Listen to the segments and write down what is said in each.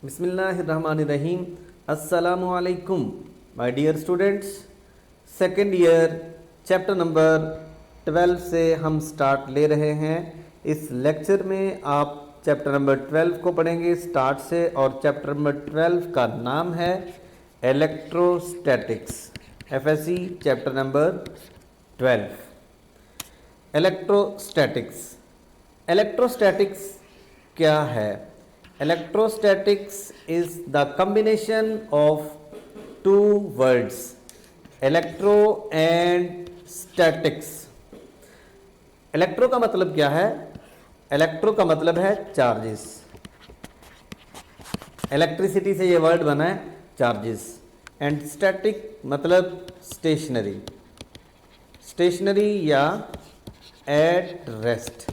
बिस्मिल्लाहिर्रहमानिर्रहीम। अस्सलामुअलैकुम my dear students. Second year chapter number 12 से हम स्टार्ट ले रहे हैं। इस लेक्चर में आप चैप्टर नंबर 12 को पढ़ेंगे स्टार्ट से, और चैप्टर नंबर 12 का नाम है electrostatics. FSc chapter number 12 electrostatics. Electrostatics क्या है? Electrostatics is the combination of two words, electro and statics. Electro का मतलब क्या है? इलेक्ट्रो का मतलब है चार्जेस। इलेक्ट्रिसिटी से ये वर्ड बना है चार्जेस। एंड स्टैटिक मतलब स्टेशनरी, स्टेशनरी या एट रेस्ट।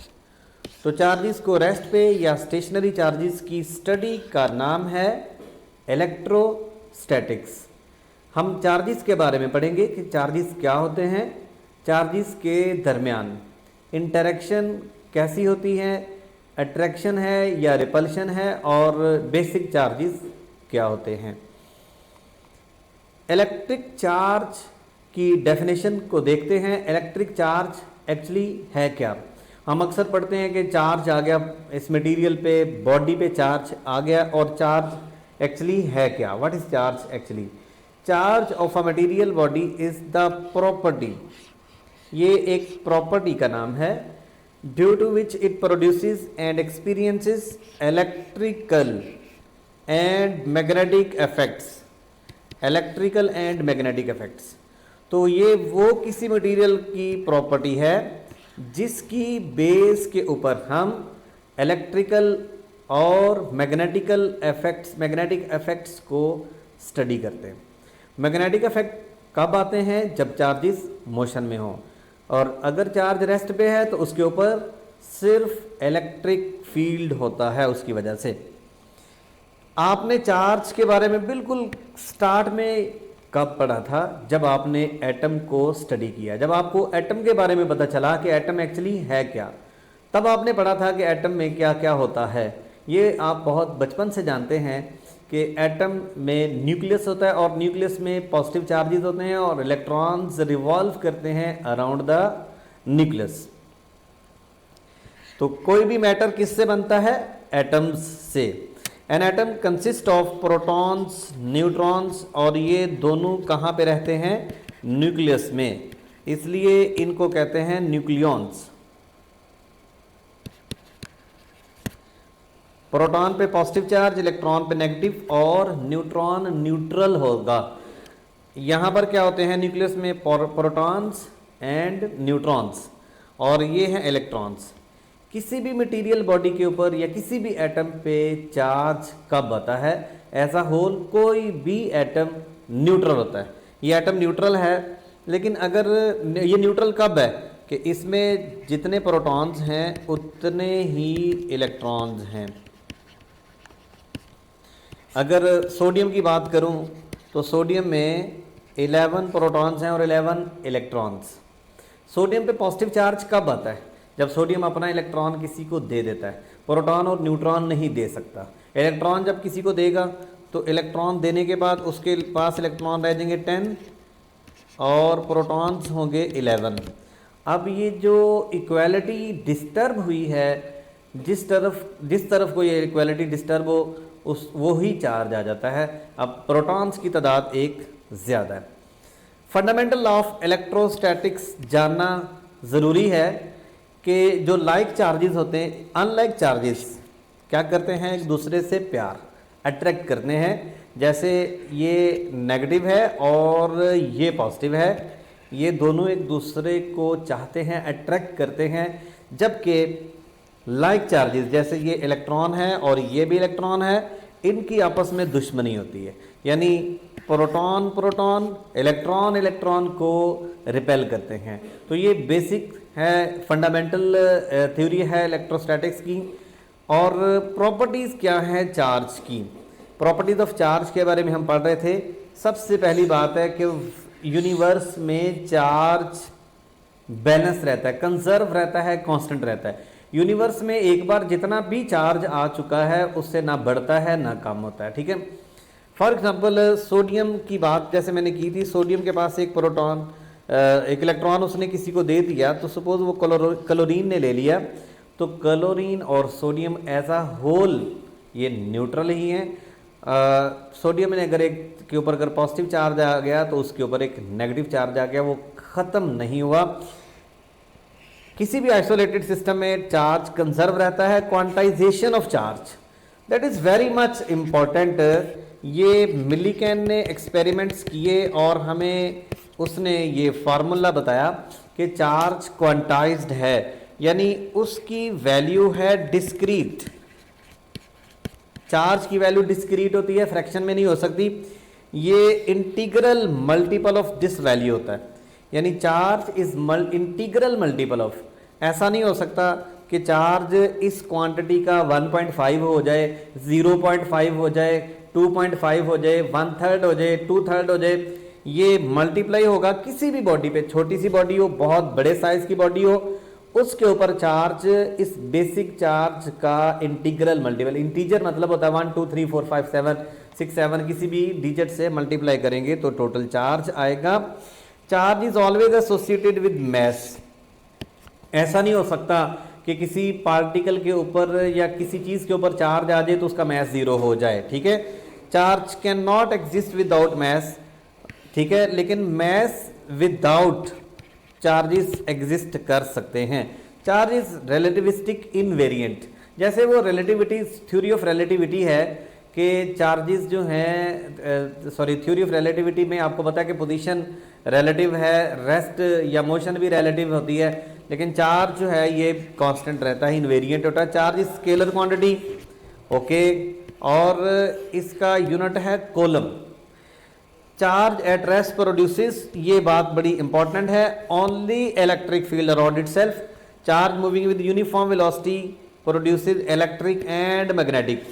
तो चार्जेस को रेस्ट पे या स्टेशनरी चार्जेस की स्टडी का नाम है इलेक्ट्रोस्टैटिक्स। हम चार्जेस के बारे में पढ़ेंगे कि चार्जेस क्या होते हैं, चार्जेस के दरमियान इंटरेक्शन कैसी होती है, अट्रैक्शन है या रिपल्शन है, और बेसिक चार्जेस क्या होते हैं। इलेक्ट्रिक चार्ज की डेफिनेशन को देखते हैं। इलेक्ट्रिक चार्ज एक्चुअली है क्या? हम अक्सर पढ़ते हैं कि चार्ज आ गया इस मटेरियल पे, बॉडी पे चार्ज आ गया, और चार्ज एक्चुअली है क्या? What is charge actually? Charge of a material body is the property, ये एक प्रॉपर्टी का नाम है, due to which it produces and experiences electrical and magnetic effects. Electrical and magnetic effects, तो ये वो किसी मटेरियल की प्रॉपर्टी है जिसकी बेस के ऊपर हम इलेक्ट्रिकल और मैग्नेटिकल इफेक्ट्स को स्टडी करते हैं। मैग्नेटिक इफेक्ट कब आते हैं? जब चार्जेस मोशन में हो, और अगर चार्ज रेस्ट पे है तो उसके ऊपर सिर्फ इलेक्ट्रिक फील्ड होता है। उसकी वजह से आपने चार्ज के बारे में बिल्कुल स्टार्ट में कब पढ़ा था? जब आपने एटम को स्टडी किया, जब आपको एटम के बारे में पता चला कि एटम एक्चुअली है क्या, तब आपने पढ़ा था कि एटम में क्या क्या होता है। ये आप बहुत बचपन से जानते हैं कि एटम में न्यूक्लियस होता है, और न्यूक्लियस में पॉजिटिव चार्जेस होते हैं और इलेक्ट्रॉन्स रिवॉल्व करते हैं अराउंड द न्यूक्लियस। तो कोई भी मैटर किससे बनता है? एटम्स से। An atom consist of protons, neutrons, और ये दोनों कहाँ पे रहते हैं? न्यूक्लियस में, इसलिए इनको कहते हैं न्यूक्लियॉन्स। प्रोटॉन पे पॉजिटिव चार्ज, इलेक्ट्रॉन पे नेगेटिव, और न्यूट्रॉन न्यूट्रल होगा। यहाँ पर क्या होते हैं न्यूक्लियस में? प्रोटॉन्स एंड न्यूट्रॉन्स, और ये हैं इलेक्ट्रॉन्स। किसी भी मटेरियल बॉडी के ऊपर या किसी भी एटम पे चार्ज कब आता है? एज अ होल कोई भी एटम न्यूट्रल होता है। ये एटम न्यूट्रल है, लेकिन अगर ये न्यूट्रल कब है कि इसमें जितने प्रोटॉन्स हैं उतने ही इलेक्ट्रॉन्स हैं। अगर सोडियम की बात करूं तो सोडियम में 11 प्रोटॉन्स हैं और 11 इलेक्ट्रॉन्स। सोडियम पे पॉजिटिव चार्ज कब आता है? जब सोडियम अपना इलेक्ट्रॉन किसी को दे देता है। प्रोटॉन और न्यूट्रॉन नहीं दे सकता। इलेक्ट्रॉन जब किसी को देगा तो इलेक्ट्रॉन देने के बाद उसके पास इलेक्ट्रॉन रह जाएंगे 10 और प्रोटॉन्स होंगे 11। अब ये जो इक्वालिटी डिस्टर्ब हुई है, जिस तरफ को ये इक्वालिटी डिस्टर्ब हो वो ही चार्ज आ जाता है। अब प्रोटॉन्स की तादाद एक ज़्यादा है। फंडामेंटल ऑफ इलेक्ट्रोस्टैटिक्स जानना ज़रूरी है कि जो लाइक चार्जेस होते हैं, अनलाइक चार्जेस क्या करते हैं? एक दूसरे से प्यार अट्रैक्ट करते हैं। जैसे ये नेगेटिव है और ये पॉजिटिव है, ये दोनों एक दूसरे को चाहते हैं, अट्रैक्ट करते हैं। जबकि लाइक चार्जेस, जैसे ये इलेक्ट्रॉन है और ये भी इलेक्ट्रॉन है, इनकी आपस में दुश्मनी होती है। यानी प्रोटॉन इलेक्ट्रॉन को रिपेल करते हैं। तो ये बेसिक है, फंडामेंटल थ्योरी है इलेक्ट्रोस्टैटिक्स की। और प्रॉपर्टीज़ क्या है चार्ज की? प्रॉपर्टीज़ ऑफ चार्ज के बारे में हम पढ़ रहे थे। सबसे पहली बात है कि यूनिवर्स में चार्ज बैलेंस रहता है, कंजर्व रहता है, कांस्टेंट रहता है। यूनिवर्स में एक बार जितना भी चार्ज आ चुका है उससे ना बढ़ता है ना कम होता है, ठीक है। फॉर एग्जांपल सोडियम की बात जैसे मैंने की थी, सोडियम के पास एक प्रोटॉन एक इलेक्ट्रॉन उसने किसी को दे दिया, तो सपोज वो क्लोरीन ने ले लिया, तो क्लोरीन और सोडियम एज अ होल ये न्यूट्रल ही हैं। सोडियम में अगर एक के ऊपर अगर पॉजिटिव चार्ज आ गया तो उसके ऊपर एक नेगेटिव चार्ज आ गया, वो ख़त्म नहीं हुआ। किसी भी आइसोलेटेड सिस्टम में चार्ज कंजर्व रहता है। Quantization of charge that is very much important. ये मिलीकैन ने एक्सपेरिमेंट्स किए और हमें उसने ये फार्मूला बताया कि चार्ज क्वांटाइज्ड है, यानी उसकी वैल्यू है डिस्क्रीट। चार्ज की वैल्यू डिस्क्रीट होती है, फ्रैक्शन में नहीं हो सकती। ये integral multiple of this value होता है, यानी charge is integral multiple of. ऐसा नहीं हो सकता कि चार्ज इस क्वांटिटी का 1.5 हो जाए, 0.5 हो जाए, 2.5 हो जाए, 1/3 हो जाए, 2/3 हो जाए। ये मल्टीप्लाई होगा किसी भी बॉडी पे, छोटी सी बॉडी हो, बहुत बड़े साइज की बॉडी हो, उसके ऊपर चार्ज इस बेसिक चार्ज का इंटीग्रल मल्टीपल। इंटीजर मतलब होता है 1 2 3 4 5 7 6 7, किसी भी डिजिट से मल्टीप्लाई करेंगे तो टोटल चार्ज आएगा। Charge is always associated with mass. ऐसा नहीं हो सकता कि किसी पार्टिकल के ऊपर या किसी चीज के ऊपर चार्ज आ जाए तो उसका मैस 0 हो जाए, ठीक है। Charge can not exist without mass, ठीक है, लेकिन मैस विदाउट चार्जेस एग्जिस्ट कर सकते हैं। चार्ज इज रिलेटिविस्टिक इनवेरिएंट, जैसे वो रिलेटिविटी थ्योरी ऑफ रिलेटिविटी है कि चार्जेस जो हैं थ्योरी ऑफ रिलेटिविटी में आपको पता है कि पोजीशन रिलेटिव है, रेस्ट या मोशन भी रिलेटिव होती है, लेकिन चार्ज जो है ये कांस्टेंट रहता है, इनवेरिएंट होता है। Charge is scalar quantity, okay, और इसका यूनिट है coulomb. Charge at rest produces, ये बात बड़ी इंपॉर्टेंट है, only electric field around itself. Charge moving with uniform velocity produces electric and magnetic.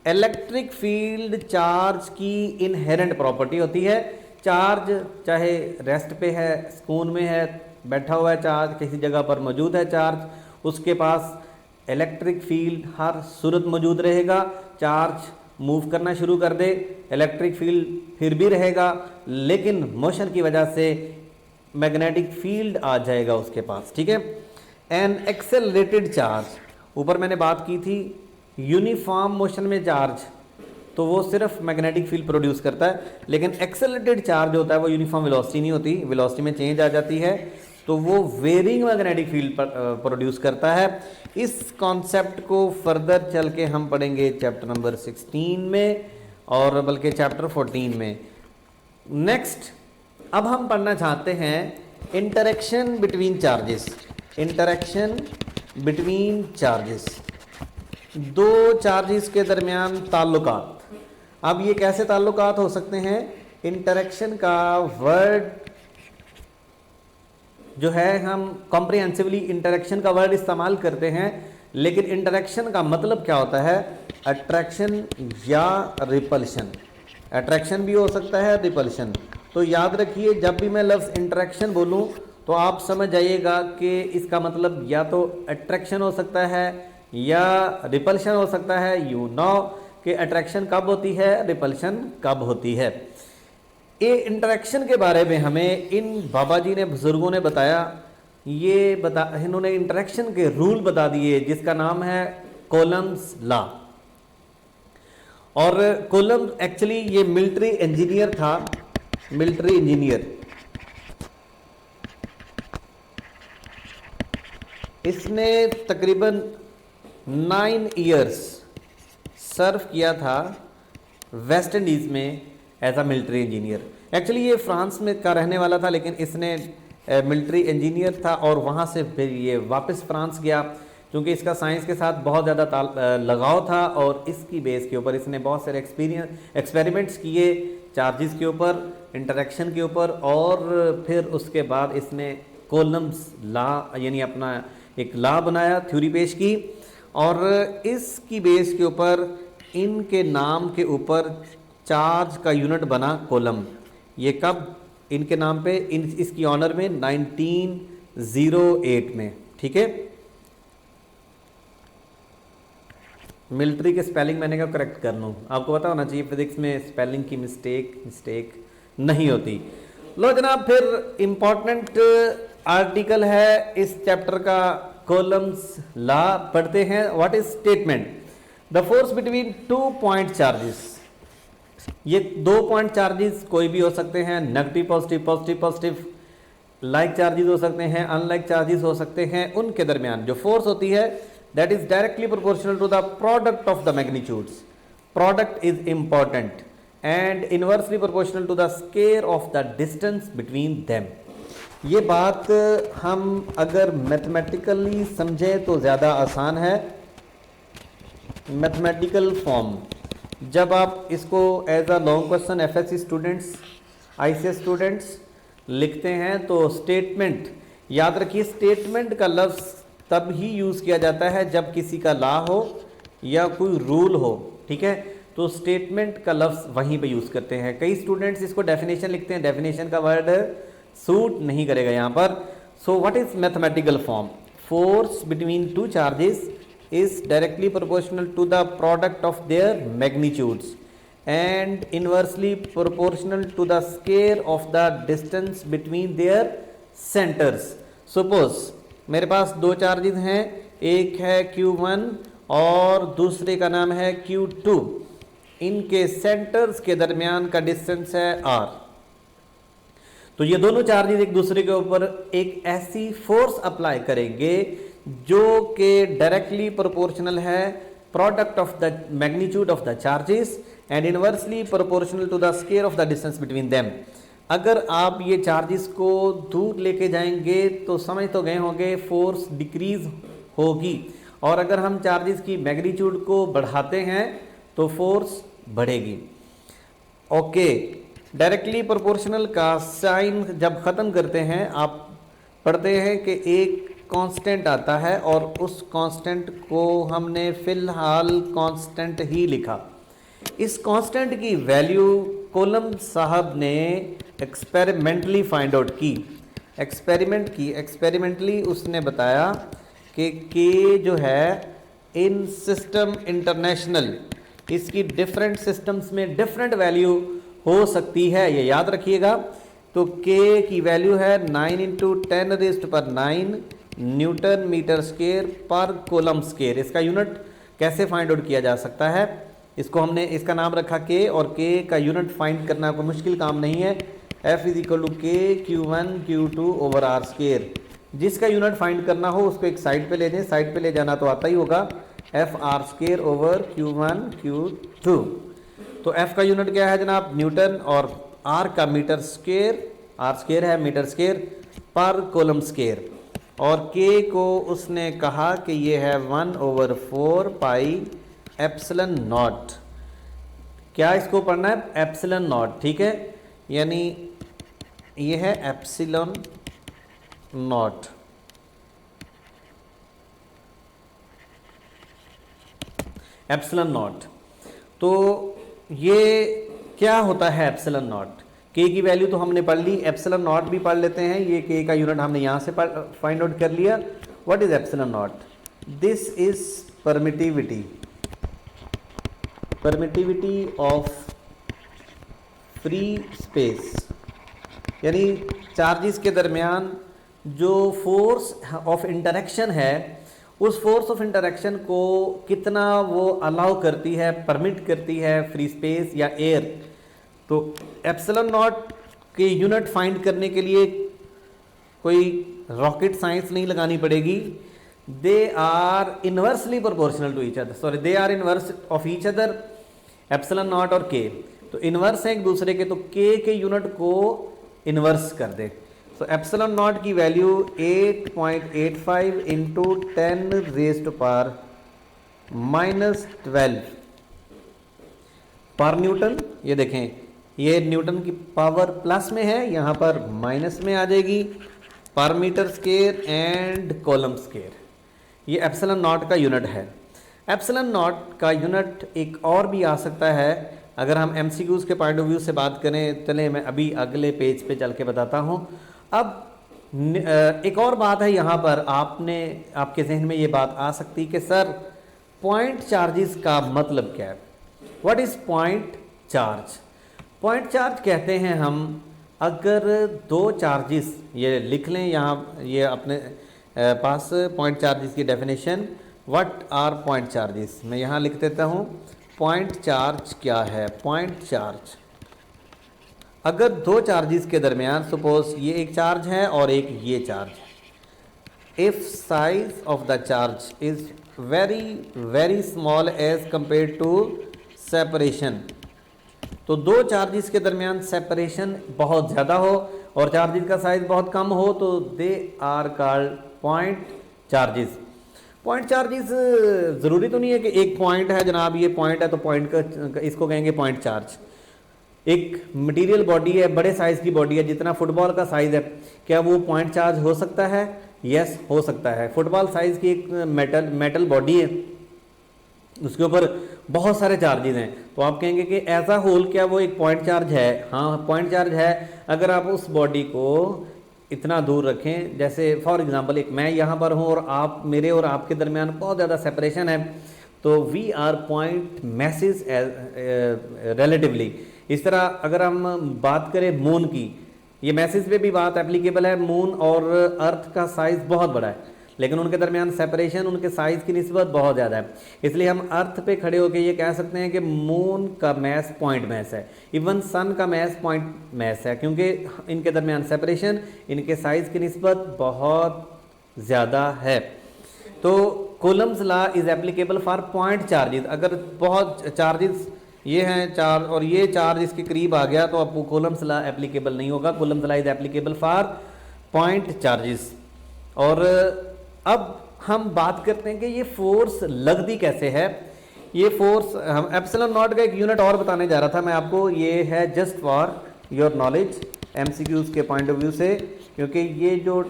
Electric field charge की इनहेरेंट प्रॉपर्टी होती है। चार्ज चाहे रेस्ट पे है, सुकून में है, बैठा हुआ है, चार्ज किसी जगह पर मौजूद है, चार्ज उसके पास इलेक्ट्रिक फील्ड हर सूरत मौजूद रहेगा। चार्ज मूव करना शुरू कर दे, इलेक्ट्रिक फील्ड फिर भी रहेगा, लेकिन मोशन की वजह से मैग्नेटिक फील्ड आ जाएगा उसके पास, ठीक है। एन एक्सेलरेटेड चार्ज, ऊपर मैंने बात की थी यूनिफॉर्म मोशन में चार्ज तो वो सिर्फ मैग्नेटिक फील्ड प्रोड्यूस करता है, लेकिन एक्सेलरेटेड चार्ज होता है वो यूनिफॉर्म वेलोसिटी नहीं होती, वेलोसिटी में चेंज आ जाती है, तो वो वेरिंग मैग्नेटिक फील्ड प्रोड्यूस करता है। इस कॉन्सेप्ट को फर्दर चल के हम पढ़ेंगे चैप्टर नंबर 16 में और बल्कि चैप्टर 14 में। नेक्स्ट अब हम पढ़ना चाहते हैं interaction between charges. Interaction between charges, दो चार्जेस के दरमियान ताल्लुकात। अब ये कैसे ताल्लुकात हो सकते हैं? इंटरेक्शन का वर्ड जो है हम कॉम्प्रिहेंसिवली इंटरेक्शन का वर्ड इस्तेमाल करते हैं, लेकिन इंटरेक्शन का मतलब क्या होता है? अट्रैक्शन या रिपल्शन। अट्रैक्शन भी हो सकता है, रिपल्शन। तो याद रखिए जब भी मैं लफ्ज़ इंटरेक्शन बोलूं तो आप समझ जाइएगा कि इसका मतलब या तो अट्रैक्शन हो सकता है या रिपल्शन हो सकता है। यू नो कि अट्रैक्शन कब होती है, रिपल्शन कब होती है। ये इंटरेक्शन के बारे में हमें इन बाबा जी ने, बुजुर्गों ने बताया, इन्होंने इंटरेक्शन के रूल बता दिए जिसका नाम है कूलम्ब्स लॉ। और कूलम्ब एक्चुअली ये मिलिट्री इंजीनियर था, मिलिट्री इंजीनियर। इसने तकरीबन 9 इयर्स सर्व किया था वेस्ट इंडीज़ में as a military engineer. Actually ये फ्रांस में का रहने वाला था, लेकिन इसने मिलिट्री इंजीनियर था और वहाँ से फिर ये वापस फ्रांस गया, क्योंकि इसका साइंस के साथ बहुत ज़्यादा लगाव था और इसकी बेस के ऊपर इसने बहुत सारे एक्सपेरिमेंट्स किए चार्जेस के ऊपर, इंटरेक्शन के ऊपर, और फिर उसके बाद इसने कूलम्ब्स लॉ यानी अपना एक लॉ बनाया, थ्योरी पेश की, और इसकी बेस के ऊपर इनके नाम के ऊपर चार्ज का यूनिट बना कूलम्ब। ये कब? इनके नाम पे, इसकी ऑनर में 1908 में, ठीक है। मिलिट्री के स्पेलिंग मैंने कहा करेक्ट कर लूँ, आपको पता होना चाहिए फिजिक्स में स्पेलिंग की मिस्टेक नहीं होती। लो जनाब, फिर इम्पोर्टेंट आर्टिकल है इस चैप्टर का, कॉलम्स ला पढ़ते हैं। What is statement? The force between 2 point charges. ये 2 पॉइंट चार्जेस कोई भी हो सकते हैं, negative positive, positive positive, like charges हो सकते हैं, अनलाइक चार्जेस हो सकते हैं। उनके दरमियान जो फोर्स होती है that is directly proportional to the product of the magnitudes. Product is important and inversely proportional to the square of the distance between them. ये बात हम अगर मैथमेटिकली समझें तो ज़्यादा आसान है। मैथमेटिकल फॉर्म जब आप इसको as a long question FSC students, ICS students लिखते हैं तो स्टेटमेंट याद रखिए, स्टेटमेंट का लफ्ज़ तब ही यूज़ किया जाता है जब किसी का लॉ हो या कोई रूल हो, ठीक है, तो स्टेटमेंट का लफ्ज़ वहीं पे यूज़ करते हैं। कई स्टूडेंट्स इसको डेफिनेशन लिखते हैं, डेफिनेशन का वर्ड सूट नहीं करेगा यहाँ पर। सो what is mathematical form? Force between 2 charges is directly proportional to the product of their magnitudes and inversely proportional to the square of the distance between their centers. Suppose मेरे पास 2 charges हैं, एक है Q1 और दूसरे का नाम है Q2। इनके सेंटर्स के दरमियान का डिस्टेंस है R। तो ये दोनों चार्जेस एक दूसरे के ऊपर एक ऐसी फोर्स अप्लाई करेंगे जो कि डायरेक्टली प्रोपोर्शनल है product of the magnitude of the charges and inversely proportional to the square of the distance between them. अगर आप ये चार्जेस को दूर लेके जाएंगे तो समझ तो गए होंगे फोर्स डिक्रीज होगी, और अगर हम चार्जेस की मैग्नीट्यूड को बढ़ाते हैं तो फोर्स बढ़ेगी। ओके, डायरेक्टली प्रोपोर्शनल का साइन जब ख़त्म करते हैं आप पढ़ते हैं कि एक कांस्टेंट आता है और उस कांस्टेंट को हमने फिलहाल कांस्टेंट ही लिखा। इस कांस्टेंट की वैल्यू कॉलम साहब ने एक्सपेरिमेंटली फाइंड आउट की, एक्सपेरिमेंटली उसने बताया कि के जो है इन सिस्टम इंटरनेशनल, इसकी डिफरेंट सिस्टम्स में डिफरेंट वैल्यू हो सकती है, ये याद रखिएगा। तो के की वैल्यू है 9 × 10⁹ न्यूटन मीटर स्क्वायर पर कॉलम स्क्वायर। इसका यूनिट कैसे फाइंड आउट किया जा सकता है? इसको हमने इसका नाम रखा के, और के का यूनिट फाइंड करना कोई मुश्किल काम नहीं है। F = K Q1 Q2/R²। जिसका यूनिट फाइंड करना हो उसको एक साइड पे ले जाएं, साइड पे ले जाना तो आता ही होगा, FR² Q1 Q2। तो F का यूनिट क्या है जनाब? न्यूटन, और R का मीटर स्क्वायर, R² है मीटर स्क्वायर पर कॉलम स्क्वायर, और K को उसने कहा कि ये है 1/4 पाई एप्सिलॉन नॉट। क्या इसको पढ़ना है? एप्सिलॉन नॉट, ठीक है, यानी ये है एप्सिलॉन नॉट। एप्सिलॉन नॉट, तो ये क्या होता है एप्सिलॉन नॉट? के की वैल्यू तो हमने पढ़ ली, एप्सिलॉन नॉट भी पढ़ लेते हैं। ये के का यूनिट हमने यहाँ से फाइंड आउट कर लिया। What is epsilon not? This is permittivity of free space, यानी चार्जेस के दरमियान जो फोर्स ऑफ इंटरेक्शन है उस फोर्स ऑफ इंटरेक्शन को कितना वो अलाउ करती है, परमिट करती है फ्री स्पेस या एयर। तो एप्सिलॉन नॉट के यूनिट फाइंड करने के लिए कोई रॉकेट साइंस नहीं लगानी पड़ेगी। They are inversely proportional to each other, sorry they are inverse of each other, epsilon naught और के तो इनवर्स है एक दूसरे के, तो के यूनिट को इनवर्स कर दे। सो एप्सिलॉन नॉट की वैल्यू 8.85 × 10⁻⁻12 पर न्यूटन। ये देखें, ये न्यूटन की पावर प्लस में है, यहाँ पर माइनस में आ जाएगी, पर metre square and coulomb square. ये एप्सिलॉन नॉट का यूनिट है। एप्सिलॉन नॉट का यूनिट एक और भी आ सकता है अगर हम एमसीक्यूज़ के पॉइंट ऑफ व्यू से बात करें। चले मैं अभी अगले पेज पे चल के बताता हूँ। अब एक और बात है यहाँ पर, आपके जहन में ये बात आ सकती कि सर पॉइंट चार्जेस का मतलब क्या है? What is point charge? Point charge कहते हैं हम अगर दो चार्जेस, ये लिख लें यहाँ, ये अपने पास पॉइंट चार्जेस की definition. What are point charges? मैं यहाँ लिख देता हूँ पॉइंट चार्ज क्या है। पॉइंट चार्ज, अगर दो चार्जेस के दरमियान, सपोज ये एक चार्ज है और एक ये चार्ज है, if size of the charge is very very small as compare to separation, तो दो चार्जेस के दरमियान सेपरेशन बहुत ज़्यादा हो और चार्जेस का साइज बहुत कम हो, तो they are called point charges. Point charges ज़रूरी तो नहीं है कि एक पॉइंट है जनाब, ये पॉइंट है तो पॉइंट का इसको कहेंगे पॉइंट चार्ज। एक मटेरियल बॉडी है, बड़े साइज़ की बॉडी है, जितना फुटबॉल का साइज़ है, क्या वो पॉइंट चार्ज हो सकता है? यस, हो सकता है। फुटबॉल साइज़ की एक मेटल बॉडी है, उसके ऊपर बहुत सारे चार्जेस हैं, तो आप कहेंगे कि एज अ होल क्या वो एक पॉइंट चार्ज है? हाँ, पॉइंट चार्ज है। अगर आप उस बॉडी को इतना दूर रखें, जैसे फॉर एग्जांपल एक मैं यहाँ पर हूँ और आप, मेरे और आपके दरमियान बहुत ज़्यादा सेपरेशन है, तो we are point masses relatively. इस तरह अगर हम बात करें मून की, ये मैसेज पे भी बात एप्लीकेबल है। मून और अर्थ का साइज़ बहुत बड़ा है, लेकिन उनके दरमियान सेपरेशन उनके साइज़ की निस्बत बहुत ज़्यादा है, इसलिए हम अर्थ पे खड़े होकर ये कह सकते हैं कि मून का मैस पॉइंट मैस है, इवन सन का मैस पॉइंट मैस है, क्योंकि इनके दरमियान सेपरेशन इनके साइज़ की निस्बत बहुत ज़्यादा है। तो Coulomb's law is applicable for point charges. अगर बहुत चार्जेस ये हैं चार और ये चार्ज इसके करीब आ गया, तो आपको कूलम्स लॉ एप्लीकेबल नहीं होगा। Coulomb's law is applicable for point charges. और अब हम बात करते हैं कि ये फोर्स लगती कैसे है। ये फोर्स, हम एप्सिलॉन नॉट का एक यूनिट और बताने जा रहा था मैं आपको, ये है just for your knowledge, MCQs के पॉइंट ऑफ व्यू से, क्योंकि ये जो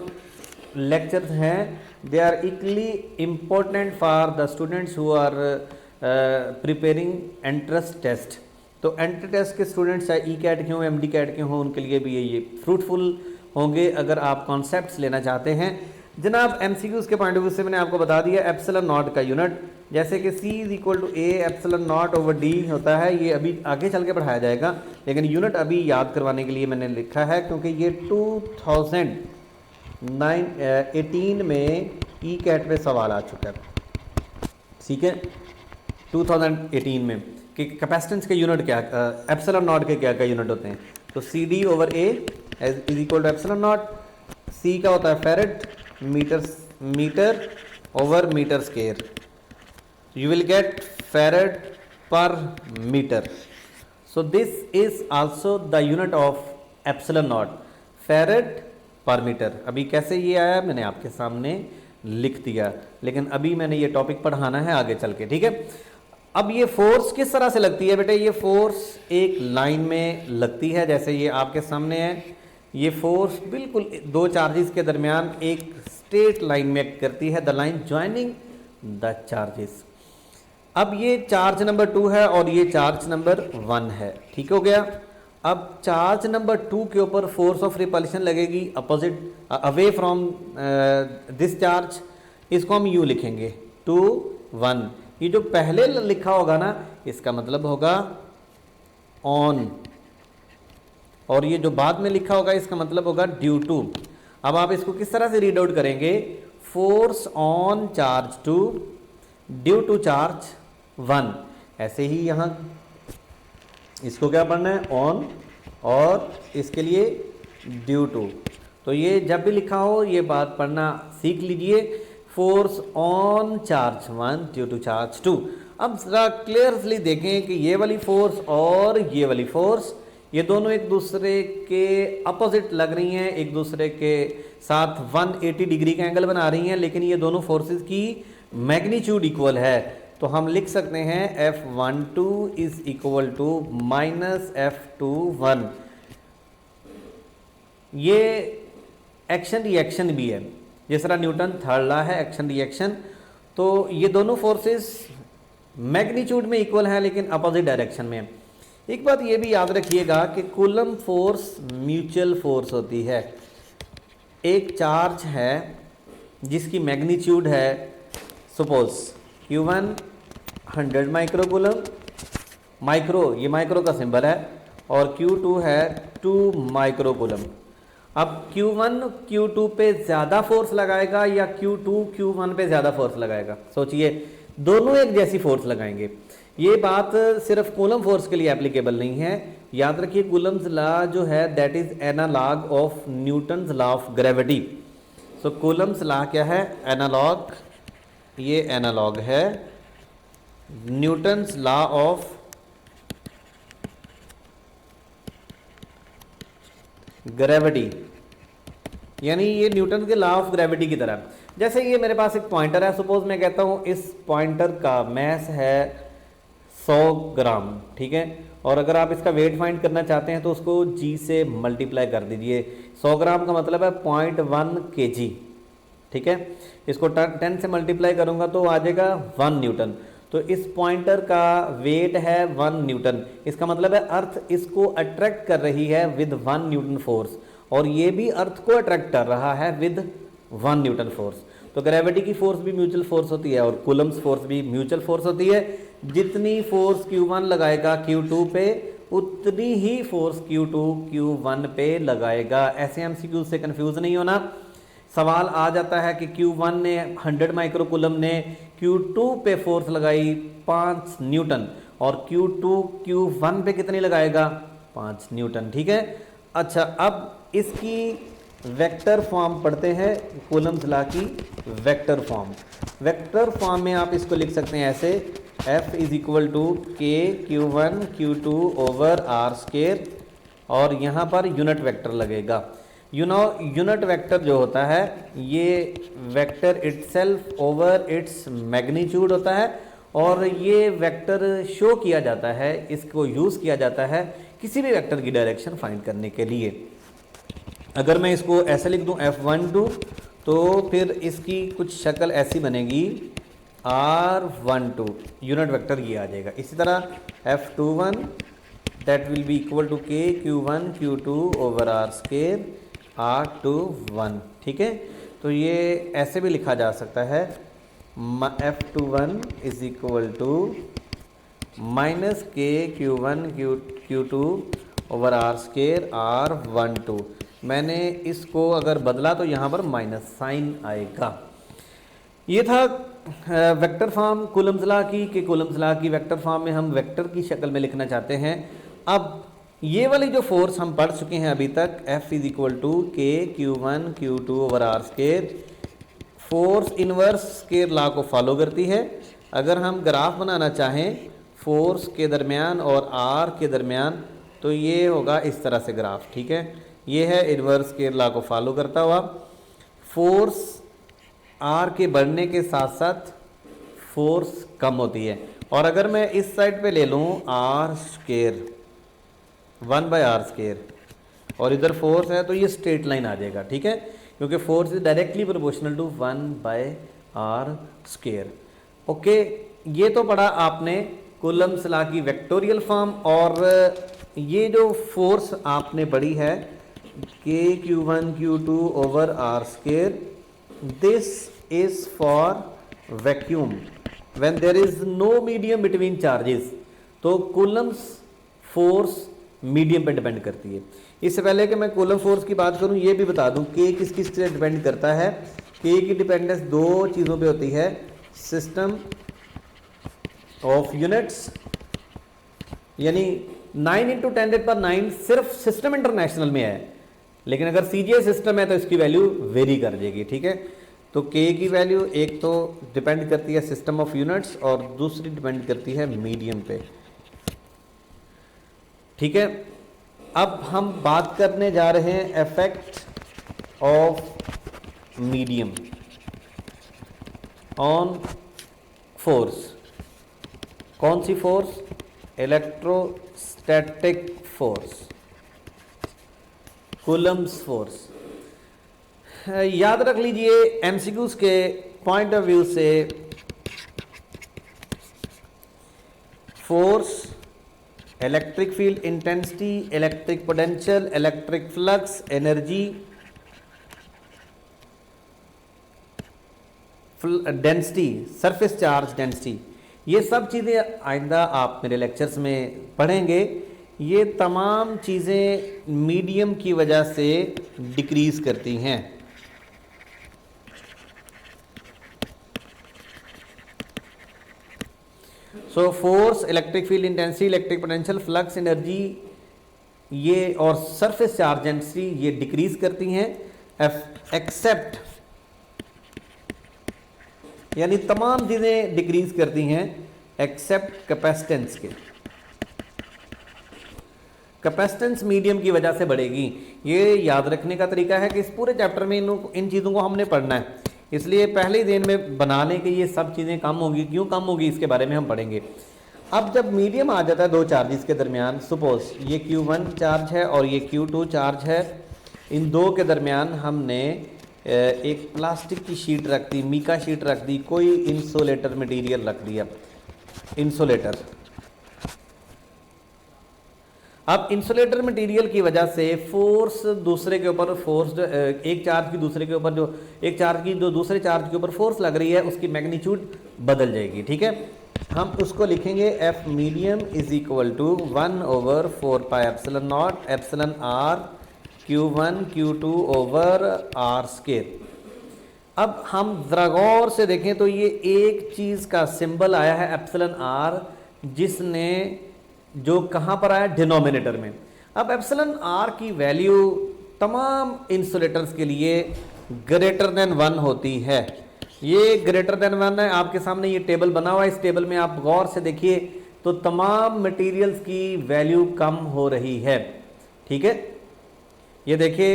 लेक्चर्स हैं they are equally important for the students who are preparing entrance test. तो एंट्रेंस टेस्ट के स्टूडेंट्स चाहे ई कैट के हों, एम डी कैट के हों, उनके लिए भी ये फ्रूटफुल होंगे अगर आप कॉन्सेप्ट्स लेना चाहते हैं। जनाब एमसीक्यूज के पॉइंट ऑफ व्यू से मैंने आपको बता दिया एप्सिलॉन नॉट का यूनिट, जैसे कि C is equal to A epsilon naught over d होता है। ये अभी आगे चल के पढ़ाया जाएगा, लेकिन यूनिट अभी याद करवाने के लिए मैंने लिखा है, क्योंकि ये 2018 में ई कैट पे सवाल आ चुका है। ठीक है, 2018 में कि कैपेसिटेंस के यूनिट क्या, एप्सिलॉन नॉट के क्या क्या यूनिट होते हैं। तो C D over A is equal to epsilon naught. C का होता है farad, metre over metre square, you will get farad per meter. So this is also the unit of epsilon naught, farad per meter. अभी कैसे ये आया मैंने आपके सामने लिख दिया, लेकिन अभी मैंने ये टॉपिक पढ़ाना है आगे चल के। ठीक है, अब ये फोर्स किस तरह से लगती है बेटे? ये फोर्स एक लाइन में लगती है, जैसे ये आपके सामने है। ये फोर्स बिल्कुल दो चार्जेस के दरमियान एक स्ट्रेट लाइन में एक्ट करती है, the line joining the charges. अब ये चार्ज नंबर 2 है और ये चार्ज नंबर 1 है। ठीक हो गया। अब चार्ज नंबर 2 के ऊपर फोर्स ऑफ रिपल्शन लगेगी opposite, away from this charge. इसको हम यूँ लिखेंगे 2 1। ये जो पहले लिखा होगा ना, इसका मतलब होगा ऑन, और ये जो बाद में लिखा होगा इसका मतलब होगा ड्यू टू। अब आप इसको किस तरह से रीड आउट करेंगे? Force on charge 2 due to charge 1। ऐसे ही यहाँ इसको क्या पढ़ना है? ऑन, और इसके लिए ड्यू टू। तो ये जब भी लिखा हो ये बात पढ़ना सीख लीजिए, force on charge 1 due to charge 2। अब जरा क्लियरली देखें कि ये वाली फोर्स और ये वाली फोर्स, ये दोनों एक दूसरे के अपोजिट लग रही हैं, एक दूसरे के साथ 180 डिग्री का एंगल बना रही हैं, लेकिन ये दोनों फोर्सेस की मैग्नीट्यूड इक्वल है। तो हम लिख सकते हैं F12 is equal to minus F21। ये एक्शन रिएक्शन भी है, जिस तरह न्यूटन थर्ड लॉ है एक्शन रिएक्शन। तो ये दोनों फोर्सेस मैग्नीट्यूड में इक्वल है लेकिन अपोजिट डायरेक्शन में। एक बात ये भी याद रखिएगा कि कूलम फोर्स म्यूचुअल फोर्स होती है। एक चार्ज है जिसकी मैग्नीट्यूड है सपोज Q1 100 माइक्रोकूलम, माइक्रो ये माइक्रो का सिंबल है, और Q2 है 2 माइक्रोकूलम। अब Q1 Q2 पे ज़्यादा फोर्स लगाएगा या Q2 Q1 पे ज़्यादा फोर्स लगाएगा? सोचिए, दोनों एक जैसी फोर्स लगाएंगे। ये बात सिर्फ कूलम फोर्स के लिए एप्लीकेबल नहीं है, याद रखिए कूलम्स लॉ जो है that is analogue of Newton's law of gravity. So coulomb's law क्या है? एनालॉग, ये एनालॉग है न्यूटन्स लॉ ऑफ ग्रेविटी, यानी ये न्यूटन के लॉ ऑफ ग्रेविटी की तरह। जैसे ये मेरे पास एक पॉइंटर है, सपोज मैं कहता हूँ इस पॉइंटर का मैस है 100 ग्राम, ठीक है, और अगर आप इसका वेट फाइंड करना चाहते हैं तो उसको g से मल्टीप्लाई कर दीजिए। 100 ग्राम का मतलब है 0.1 kg, ठीक है, इसको 10 से मल्टीप्लाई करूंगा तो आ जाएगा 1 न्यूटन। तो इस पॉइंटर का वेट है 1 न्यूटन, इसका मतलब है अर्थ इसको अट्रैक्ट कर रही है विद 1 न्यूटन फोर्स, और ये भी अर्थ को अट्रैक्ट कर रहा है विद 1 न्यूटन फोर्स। तो ग्रेविटी की फोर्स भी म्यूचुअल फोर्स होती है और कूलम्स फोर्स भी म्यूचुअल फोर्स होती है। जितनी फोर्स Q1 लगाएगा Q2 पे, उतनी ही फोर्स Q2 Q1 पे लगाएगा। ऐसे एमसीक्यू से कंफ्यूज नहीं होना। सवाल आ जाता है कि Q1 ने 100 माइक्रोकूलम ने Q2 पे फोर्स लगाई 5 न्यूटन, और Q2 Q1 पे कितनी लगाएगा? 5 न्यूटन, ठीक है। अच्छा, अब इसकी वेक्टर फॉर्म पढ़ते हैं, कूलम्स लॉ की वेक्टर फॉर्म। वेक्टर फॉर्म में आप इसको लिख सकते हैं ऐसे, F is equal to k Q1 Q2 over r square, और यहाँ पर यूनिट वेक्टर लगेगा। यूनिट वेक्टर जो होता है ये vector itself over its magnitude होता है, और ये वेक्टर शो किया जाता है, इसको यूज़ किया जाता है किसी भी वेक्टर की डायरेक्शन फाइंड करने के लिए। अगर मैं इसको ऐसे लिख दूं F12, तो फिर इसकी कुछ शक्ल ऐसी बनेगी R12, यूनिट वेक्टर ये आ जाएगा। इसी तरह F21 that will be equal to k Q1 Q2 over r square R21, ठीक है। तो ये ऐसे भी लिखा जा सकता है, F21 is equal to minus के Q1 Q2 over r square R12। मैंने इसको अगर बदला तो यहाँ पर माइनस साइन आएगा। ये था वेक्टर फॉर्म कूलम्स लॉ की, कि कूलम्स लॉ की वेक्टर फॉर्म में हम वेक्टर की शक्ल में लिखना चाहते हैं। अब ये वाली जो फोर्स हम पढ़ चुके हैं अभी तक, F is equal to k Q1 Q2 over r square, force inverse square law को फॉलो करती है। अगर हम ग्राफ बनाना चाहें फोर्स के दरमियान और आर के दरमियान, तो ये होगा इस तरह से ग्राफ, ठीक है। ये है इनवर्स स्केयर लॉ को फॉलो करता हुआ। फोर्स आर के बढ़ने के साथ साथ फोर्स कम होती है, और अगर मैं इस साइड पे ले लूँ आर स्केयर 1/r स्केयर, और इधर फोर्स है, तो ये स्ट्रेट लाइन आ जाएगा, ठीक है, क्योंकि force is directly proportional to 1/r square. Okay, ये तो पढ़ा आपने कूलम्स लॉ की वेक्टोरियल फॉर्म। और ये जो फोर्स आपने पढ़ी है k Q1 Q2 over r square, this is for vacuum when there is no medium between charges. तो कूलम्स फोर्स मीडियम पे डिपेंड करती है। इससे पहले कि मैं कूलम फोर्स की बात करूं, ये भी बता दूं कि किस किस से डिपेंड करता है। के की डिपेंडेंस दो चीज़ों पे होती है, सिस्टम ऑफ यूनिट्स, यानी 9 × 10⁹ सिर्फ सिस्टम इंटरनेशनल में है, लेकिन अगर CGI सिस्टम है तो इसकी वैल्यू वेरी कर जाएगी, ठीक है। तो के की वैल्यू एक तो डिपेंड करती है सिस्टम ऑफ यूनिट्स, और दूसरी डिपेंड करती है मीडियम पे, ठीक है। अब हम बात करने जा रहे हैं effect of medium on force. कौन सी force? Electrostatic force, Coulomb's force. याद रख लीजिए एमसीक्यूज के पॉइंट ऑफ व्यू से, force, electric field intensity, electric potential, electric flux, energy, density, surface charge density, ये सब चीज़ें आइंदा आप मेरे लेक्चर्स में पढ़ेंगे। ये तमाम चीज़ें मीडियम की वजह से डिक्रीज़ करती हैं। So force, electric field intensity, electric potential, flux, energy, ये और सरफेस चार्ज डेंसिटी ये डिक्रीज करती हैं एक्सेप्ट, यानी तमाम चीज़ें डिक्रीज करती हैं एक्सेप्ट कैपेसिटेंस के। कैपेसिटेंस मीडियम की वजह से बढ़ेगी। ये याद रखने का तरीका है कि इस पूरे चैप्टर में इन चीज़ों को हमने पढ़ना है, इसलिए पहले ही दिन में बना लें कि ये सब चीज़ें कम होगी। क्यों कम होगी इसके बारे में हम पढ़ेंगे। अब जब मीडियम आ जाता है दो चार्जेस के दरमियान, सपोज ये Q1 चार्ज है और ये Q2 चार्ज है, इन दो के दरमियान हमने एक प्लास्टिक की शीट रख दी, मीका शीट रख दी, कोई इंसुलेटर मटेरियल रख दिया, इंसुलेटर। अब इंसुलेटर मटेरियल की वजह से फोर्स दूसरे के ऊपर, फोर्स एक चार्ज की दूसरे के ऊपर, जो एक चार्ज की जो दूसरे चार्ज के ऊपर फोर्स लग रही है उसकी मैग्नीट्यूड बदल जाएगी। ठीक है, हम उसको लिखेंगे F medium is equal to 1/4 pi epsilon naught epsilon r Q1 Q2 over r square. अब हम जरा गौर से देखें तो ये एक चीज़ का सिंबल आया है एप्सिलॉन आर, जिसने जो कहाँ पर आया, डिनोमिनेटर में। अब एप्सिलॉन आर की वैल्यू तमाम इंसुलेटर्स के लिए ग्रेटर देन 1 होती है। ये ग्रेटर देन 1 है, आपके सामने ये टेबल बना हुआ है। इस टेबल में आप गौर से देखिए तो तमाम मटेरियल्स की वैल्यू कम हो रही है। ठीक है, ये देखिए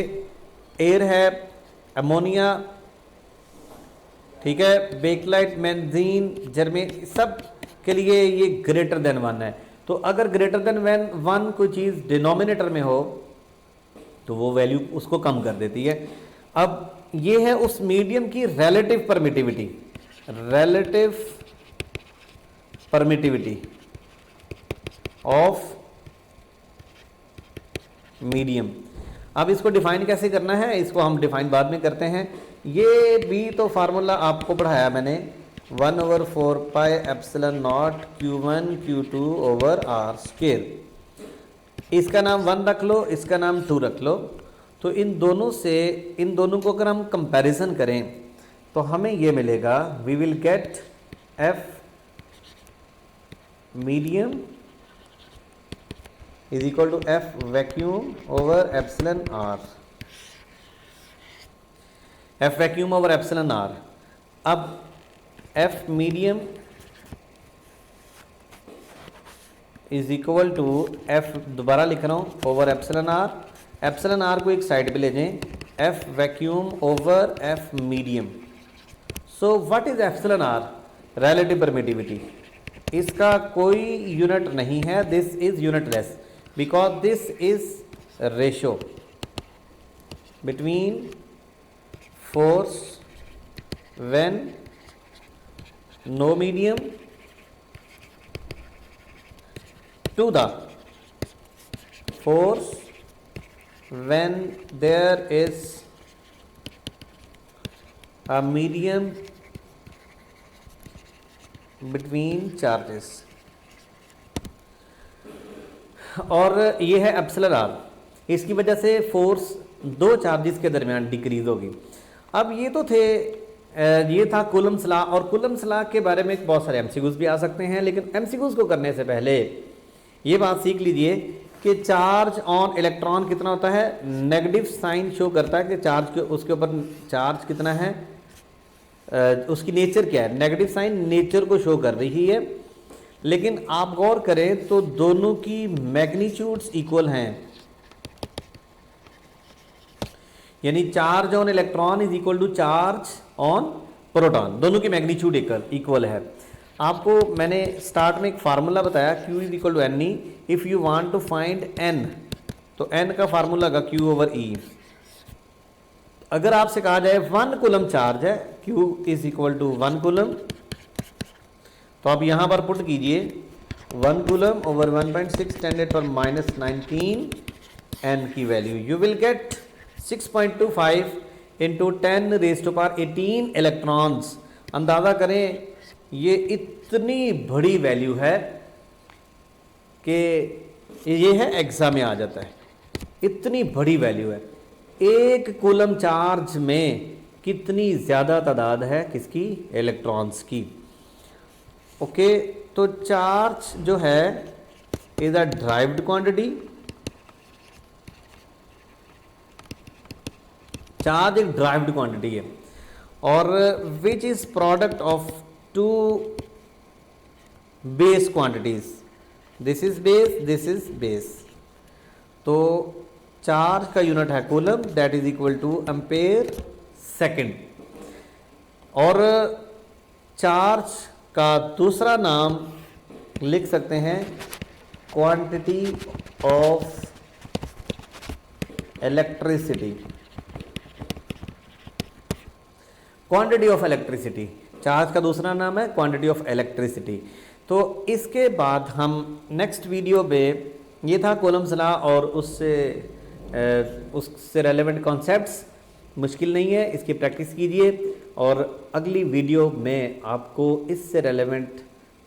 एयर है, अमोनिया, ठीक है, बेकलाइट, बेंजीन, जर्मेन, सब के लिए ये ग्रेटर देन 1 है। तो अगर ग्रेटर देन 1 कोई चीज़ डिनोमिनेटर में हो तो वो वैल्यू उसको कम कर देती है। अब ये है उस मीडियम की relative permittivity, relative permittivity of medium. अब इसको डिफाइन कैसे करना है, इसको हम डिफाइन बाद में करते हैं। ये भी तो फार्मूला आपको पढ़ाया मैंने, 1/4 pi epsilon naught Q1 Q2 over r square. इसका नाम 1 रख लो, इसका नाम 2 रख लो। तो इन दोनों से, इन दोनों को अगर हम कंपैरिजन करें तो हमें ये मिलेगा, we will get F medium is equal to F vacuum over epsilon R, F vacuum over epsilon R. अब F medium is equal to F, दोबारा लिख रहा हूँ, ओवर एप्सिलॉन आर। एप्सिलॉन आर को एक साइड पे ले जाएं, F vacuum over F medium. So what is epsilon R? Relative permittivity. इसका कोई यूनिट नहीं है, this is unitless because this is ratio between force when no medium to the force when there is a medium between charges। और ये है epsilon R, इसकी वजह से फोर्स दो चार्जेस के दरमियान डिक्रीज होगी। अब ये तो थे, ये था कूलम्स लॉ, और कूलम्स लॉ के बारे में बहुत सारे एमसीक्यूज भी आ सकते हैं, लेकिन एमसीक्यूज को करने से पहले ये बात सीख लीजिए कि चार्ज ऑन इलेक्ट्रॉन कितना होता है, नेगेटिव साइन शो करता है कि चार्ज के, उसके ऊपर चार्ज कितना है, उसकी नेचर क्या है, नेगेटिव साइन नेचर को शो कर रही है। लेकिन आप गौर करें तो दोनों की मैग्नीट्यूड्स इक्वल हैं, यानी charge on electron is equal to charge on proton, दोनों की मैग्नीट्यूड इक्वल है। आपको मैंने स्टार्ट में एक फार्मूला बताया, Q is equal to n e. If you want to find n, तो n का फार्मूला लगा Q ओवर E। अगर आपसे कहा जाए 1 कूलम चार्ज है, Q is equal to 1 coulomb, तो आप यहाँ पर पुट कीजिए 1 कूलम ओवर 1.6 10⁻⁻19 n की value, you will get 6.25 into 10⁻18 electrons. अंदाज़ा करें ये इतनी बड़ी वैल्यू है कि ये है एग्जाम में आ जाता है, इतनी बड़ी वैल्यू है। एक कूलम चार्ज में कितनी ज़्यादा तादाद है किसकी, इलेक्ट्रॉन्स की। ओके, तो चार्ज जो है is a derived quantity, charge एक ड्राइव्ड क्वांटिटी है, और which is product of two base quantities, this is base, this is base. तो चार्ज का यूनिट है coulomb, that is equal to ampere second. और चार्ज का दूसरा नाम लिख सकते हैं quantity of electricity, quantity of electricity, charge का दूसरा नाम है क्वांटिटी ऑफ इलेक्ट्रिसिटी। तो इसके बाद हम नेक्स्ट वीडियो में, ये था कूलम्स लॉ और उससे रेलेवेंट कॉन्सेप्ट्स, मुश्किल नहीं है, इसकी प्रैक्टिस कीजिए, और अगली वीडियो में आपको इससे रेलेवेंट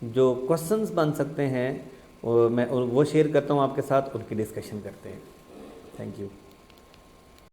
जो क्वेश्चंस बन सकते हैं मैं वो शेयर करता हूँ आपके साथ, उनकी डिस्कशन करते हैं। Thank you.